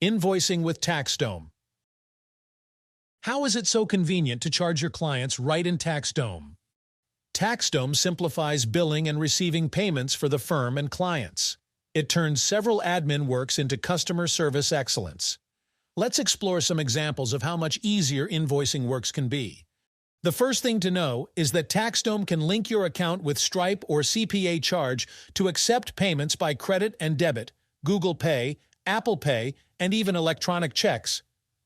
Invoicing with TaxDome. How is it so convenient to charge your clients right in TaxDome? TaxDome simplifies billing and receiving payments for the firm and clients. It turns several admin works into customer service excellence. Let's explore some examples of how much easier invoicing works can be. The first thing to know is that TaxDome can link your account with Stripe or CPA Charge to accept payments by credit and debit, Google Pay, Apple Pay, and even electronic checks.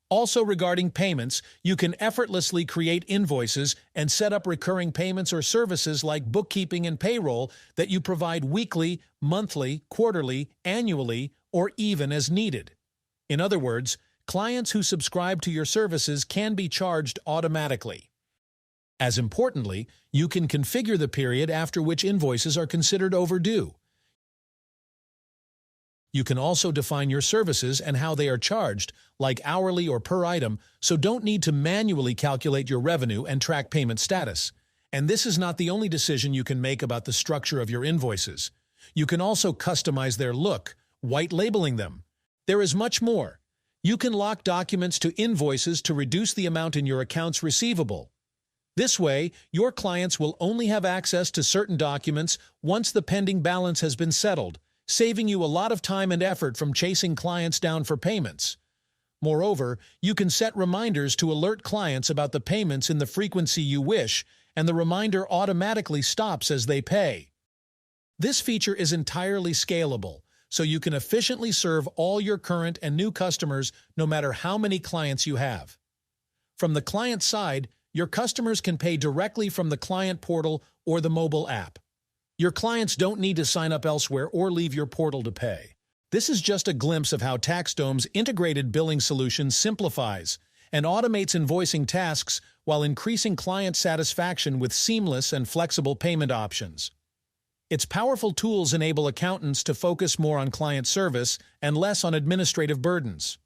Also regarding payments, you can effortlessly create invoices and set up recurring payments or services like bookkeeping and payroll that you provide weekly, monthly, quarterly, annually, or even as needed. In other words, clients who subscribe to your services can be charged automatically. As importantly, you can configure the period after which invoices are considered overdue. You can also define your services and how they are charged, like hourly or per item, so don't need to manually calculate your revenue and track payment status. And this is not the only decision you can make about the structure of your invoices. You can also customize their look, white labeling them. There is much more. You can lock documents to invoices to reduce the amount in your accounts receivable. This way, your clients will only have access to certain documents once the pending balance has been settled, saving you a lot of time and effort from chasing clients down for payments. Moreover, you can set reminders to alert clients about the payments in the frequency you wish, and the reminder automatically stops as they pay. This feature is entirely scalable, so you can efficiently serve all your current and new customers no matter how many clients you have. From the client side, your customers can pay directly from the client portal or the mobile app. Your clients don't need to sign up elsewhere or leave your portal to pay. This is just a glimpse of how TaxDome's integrated billing solution simplifies and automates invoicing tasks while increasing client satisfaction with seamless and flexible payment options. Its powerful tools enable accountants to focus more on client service and less on administrative burdens.